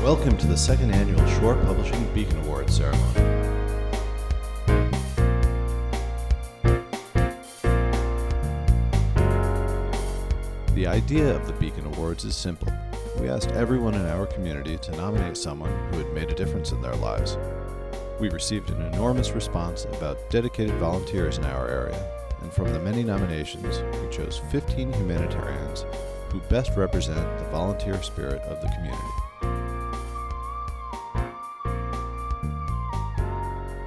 Welcome to the second annual Shore Publishing Beacon Awards ceremony. The idea of the Beacon Awards is simple. We asked everyone in our community to nominate someone who had made a difference in their lives. We received an enormous response about dedicated volunteers in our area, and from the many nominations, we chose 15 humanitarians who best represent the volunteer spirit of the community.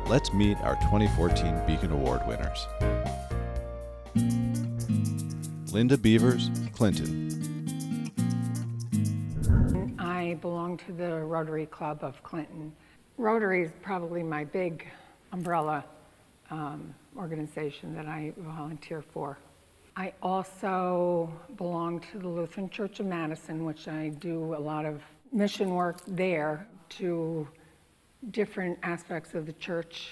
Let's meet our 2014 Beacon Award winners. Linda Beavers, Clinton. I belong to the Rotary Club of Clinton. Rotary is probably my big umbrella organization that I volunteer for. I also belong to the Lutheran Church of Madison, which I do a lot of mission work there to different aspects of the church.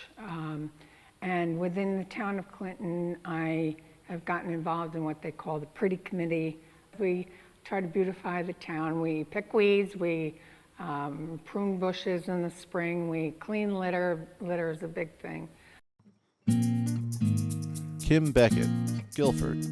And within the town of Clinton, I have gotten involved in what they call the Pretty Committee. We try to beautify the town. We pick weeds, we prune bushes in the spring, we clean litter. Litter is a big thing. Kim Beckett, Guilford.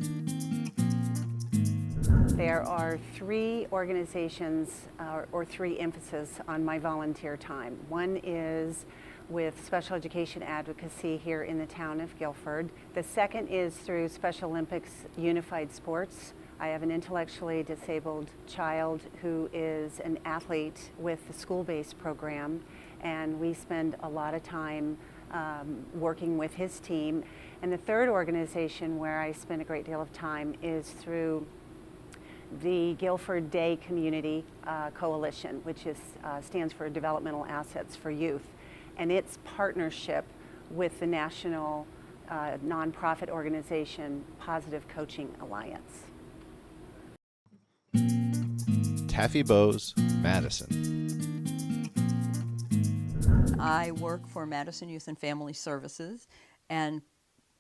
There are three organizations or three emphases on my volunteer time. One is with special education advocacy here in the town of Guilford. The second is through Special Olympics Unified Sports. I have an intellectually disabled child who is an athlete with the school-based program, and we spend a lot of time working with his team. And the third organization where I spend a great deal of time is through the Guilford Day Community Coalition, which stands for Developmental Assets for Youth, and its partnership with the national nonprofit organization Positive Coaching Alliance. Taffy Bowes, Madison. I work for Madison Youth and Family Services, and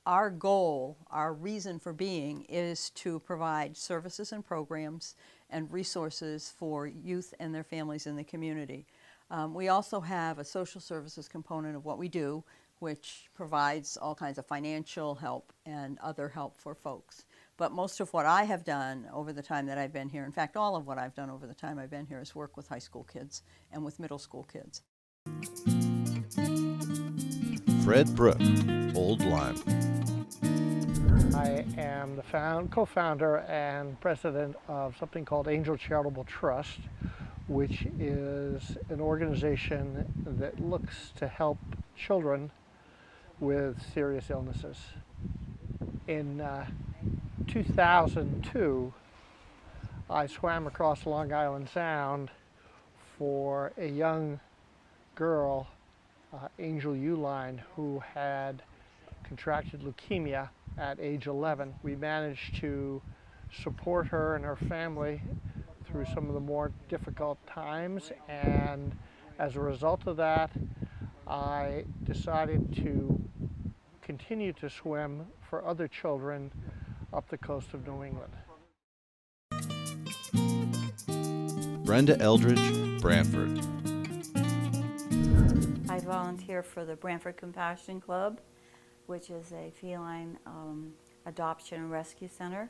our goal, our reason for being, is to provide services and programs and resources for youth and their families in the community. We also have a social services component of what we do, which provides all kinds of financial help and other help for folks. But most of what I have done over the time that I've been here, in fact, all of what I've done over the time I've been here, is work with high school kids and with middle school kids. Fred Brook, Old Lyme. I am the co-founder and president of something called Angel Charitable Trust, which is an organization that looks to help children with serious illnesses. In 2002, I swam across Long Island Sound for a young girl, Angel Uline, who had contracted leukemia at age 11. We managed to support her and her family through some of the more difficult times, and as a result of that, I decided to continue to swim for other children up the coast of New England. Brenda Eldridge, Brantford. I volunteer for the Brantford Compassion Club, which is a feline adoption and rescue center.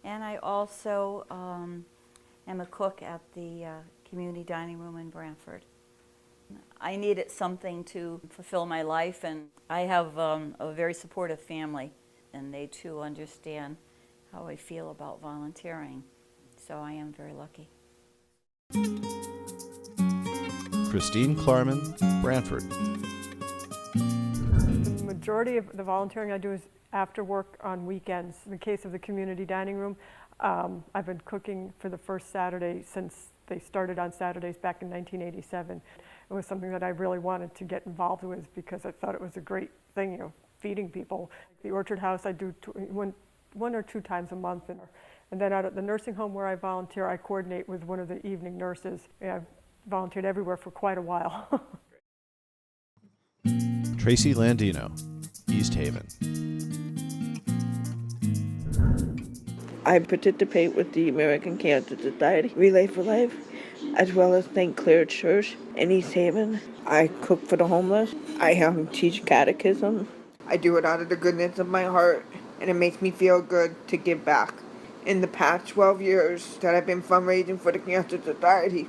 And I also am a cook at the community dining room in Brantford. I needed something to fulfill my life, and I have a very supportive family, and they too understand how I feel about volunteering. So I am very lucky. Christine Klarman, Brantford. The majority of the volunteering I do is after work on weekends. In the case of the community dining room, I've been cooking for the first Saturday since they started on Saturdays back in 1987. It was something that I really wanted to get involved with because I thought it was a great thing, you know, feeding people. The Orchard House I do one or two times a month. And then out at the nursing home where I volunteer, I coordinate with one of the evening nurses. I've volunteered everywhere for quite a while. Tracy Landino, East Haven. I participate with the American Cancer Society Relay for Life. as well as St. Clair Church in East Haven. I cook for the homeless. I teach catechism. I do it out of the goodness of my heart, and it makes me feel good to give back. In the past 12 years that I've been fundraising for the Cancer Society,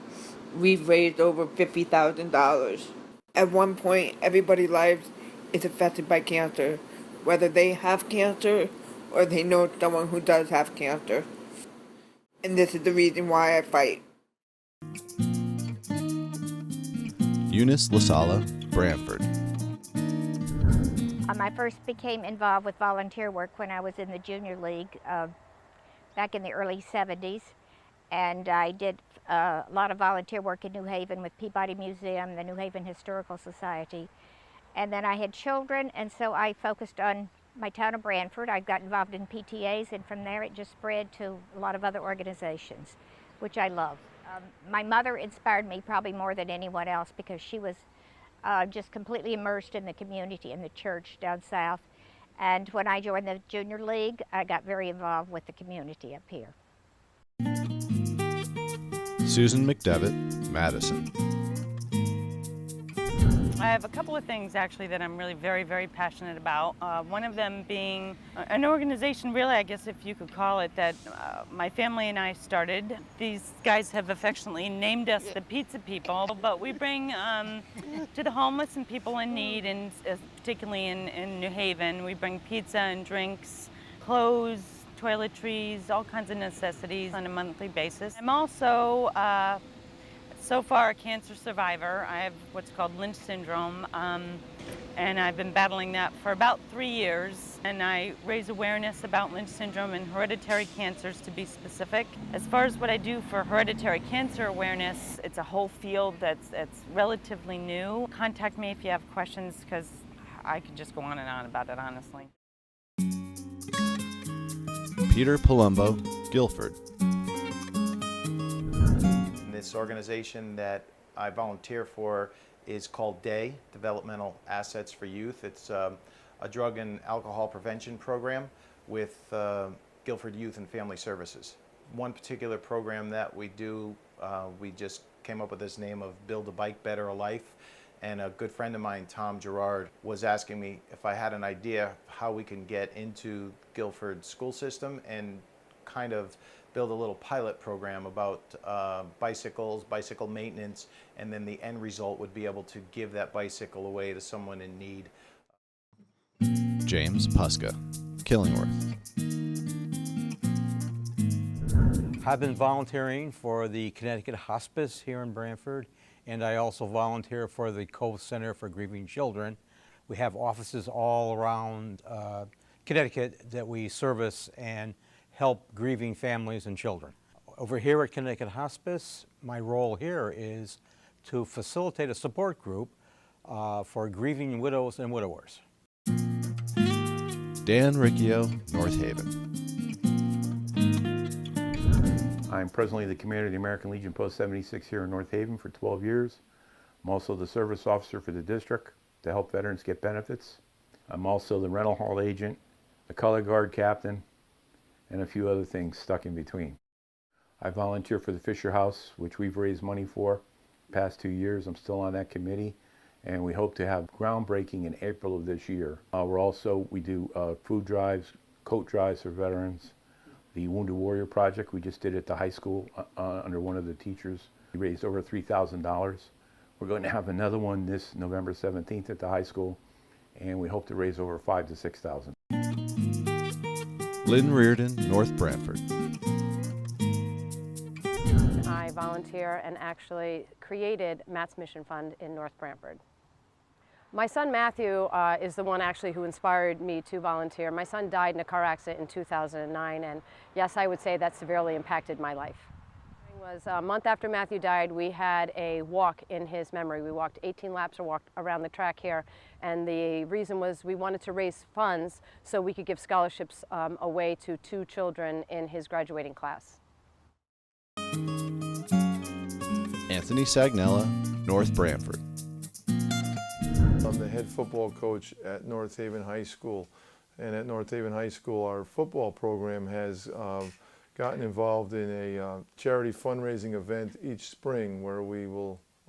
we've raised over $50,000. At one point, everybody's lives is affected by cancer, whether they have cancer or they know someone who does have cancer. And this is the reason why I fight. Eunice Lasala, Branford. I first became involved with volunteer work when I was in the junior league back in the early 70s. And I did a lot of volunteer work in New Haven with Peabody Museum, the New Haven Historical Society. And then I had children, and so I focused on my town of Branford. I got involved in PTAs, and from there it just spread to a lot of other organizations, which I love. My mother inspired me probably more than anyone else because she was just completely immersed in the community and the church down south. And when I joined the junior league, I got very involved with the community up here. Susan McDevitt, Madison. I have a couple of things actually that I'm really very, very passionate about. One of them being an organization, really, I guess if you could call it, that my family and I started. These guys have affectionately named us the Pizza People, but we bring to the homeless and people in need, and particularly in New Haven, we bring pizza and drinks, clothes, toiletries, all kinds of necessities on a monthly basis. I'm also so far a cancer survivor. I have what's called Lynch syndrome, and I've been battling that for about 3 years. And I raise awareness about Lynch syndrome and hereditary cancers, to be specific. As far as what I do for hereditary cancer awareness, it's a whole field that's relatively new. Contact me if you have questions, because I could just go on and on about it, honestly. Peter Palumbo, Guilford. This organization that I volunteer for is called DAY, Developmental Assets for Youth. It's a drug and alcohol prevention program with Guilford Youth and Family Services. One particular program that we do, we just came up with this name of Build a Bike, Better a Life. And a good friend of mine, Tom Gerard, was asking me if I had an idea how we can get into Guilford school system and kind of build a little pilot program about bicycles, bicycle maintenance, and then the end result would be able to give that bicycle away to someone in need. James Puska, Killingworth. I've been volunteering for the Connecticut Hospice here in Branford, and I also volunteer for the Cove Center for Grieving Children. We have offices all around Connecticut that we service and help grieving families and children. Over here at Connecticut Hospice, my role here is to facilitate a support group for grieving widows and widowers. Dan Riccio, North Haven. I'm presently the commander of the American Legion Post 76 here in North Haven for 12 years. I'm also the service officer for the district to help veterans get benefits. I'm also the rental hall agent, the color guard captain, and a few other things stuck in between. I volunteer for the Fisher House, which we've raised money for the past 2 years. I'm still on that committee, and we hope to have groundbreaking in April of this year. We do food drives, coat drives for veterans. The Wounded Warrior Project we just did at the high school under one of the teachers. We raised over $3,000. We're going to have another one this November 17th at the high school, and we hope to raise over $5,000 to $6,000. Lynn Reardon, North Branford. I volunteer and actually created Matt's Mission Fund in North Branford. My son Matthew is the one actually who inspired me to volunteer. My son died in a car accident in 2009, and yes, I would say that severely impacted my life. It was a month after Matthew died, we had a walk in his memory. We walked 18 laps or walked around the track here, and the reason was we wanted to raise funds so we could give scholarships away to 2 children in his graduating class. Anthony Sagnella, North Branford. I'm the head football coach at North Haven High School, and at North Haven High School our football program has gotten involved in a charity fundraising event each spring where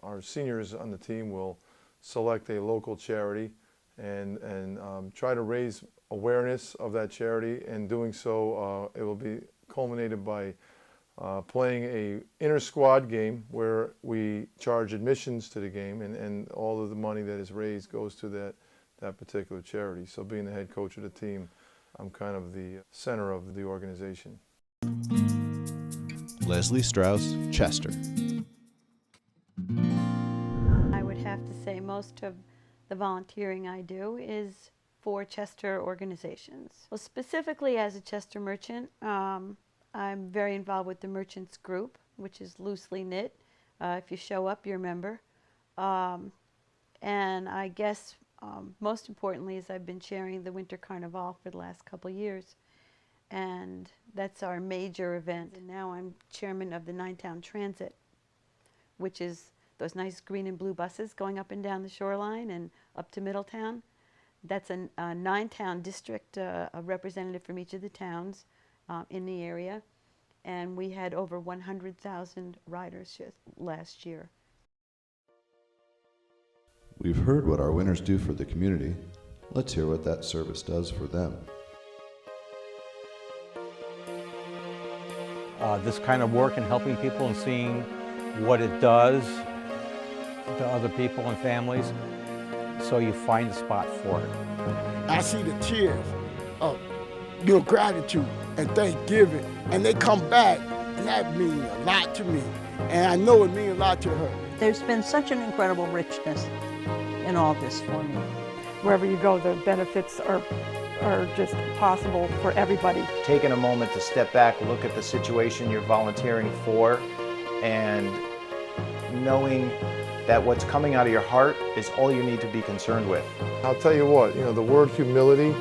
our seniors on the team will select a local charity and try to raise awareness of that charity. And doing so, it will be culminated by playing a inter-squad game where we charge admissions to the game, and all of the money that is raised goes to that particular charity. So being the head coach of the team, I'm kind of the center of the organization. Leslie Strauss, Chester. I would have to say most of the volunteering I do is for Chester organizations. Well, specifically as a Chester merchant, I'm very involved with the Merchants Group, which is loosely knit. If you show up, you're a member. And I guess most importantly is I've been chairing the Winter Carnival for the last couple years. And that's our major event. And now I'm chairman of the Ninetown Transit, which is those nice green and blue buses going up and down the shoreline and up to Middletown. That's a 9-town district, a representative from each of the towns in the area. And we had over 100,000 riders last year. We've heard what our winners do for the community. Let's hear what that service does for them. This kind of work and helping people and seeing what it does to other people and families, so you find a spot for it. I see the tears of gratitude and thanksgiving, and they come back, and that means a lot to me, and I know it means a lot to her. There's been such an incredible richness in all this for me. Wherever you go, the benefits are just possible for everybody. Taking a moment to step back, look at the situation you're volunteering for, and knowing that what's coming out of your heart is all you need to be concerned with. I'll tell you what, the word humility,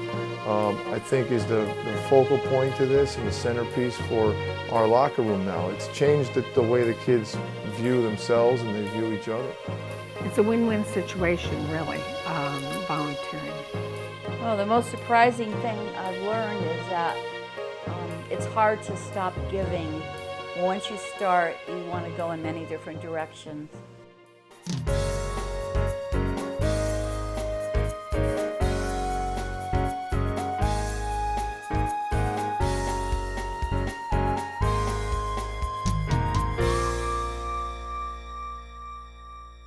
I think is the focal point to this and the centerpiece for our locker room now. It's changed the way the kids view themselves and they view each other. It's a win-win situation, really, volunteering. Well, the most surprising thing I've learned is that it's hard to stop giving. Once you start, you want to go in many different directions.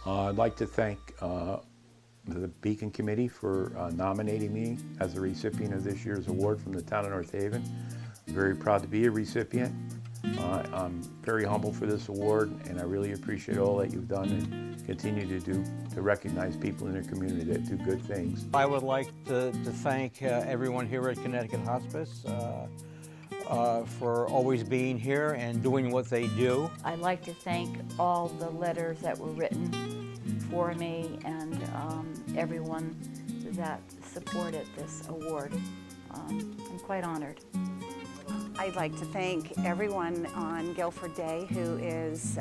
I'd like to thank the Beacon Committee for nominating me as the recipient of this year's award from the town of North Haven. I'm very proud to be a recipient. I'm very humble for this award, and I really appreciate all that you've done and continue to do to recognize people in the community that do good things. I would like to thank everyone here at Connecticut Hospice for always being here and doing what they do. I'd like to thank all the letters that were written for me and everyone that supported this award. I'm quite honored. I'd like to thank everyone on Guilford Day who is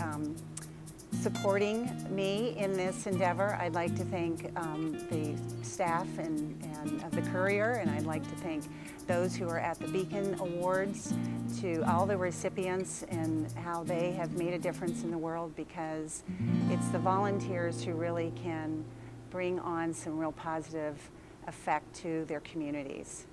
supporting me in this endeavor. I'd like to thank the staff and of the Courier, and I'd like to thank those who are at the Beacon Awards, to all the recipients and how they have made a difference in the world, because it's the volunteers who really can bring on some real positive effect to their communities.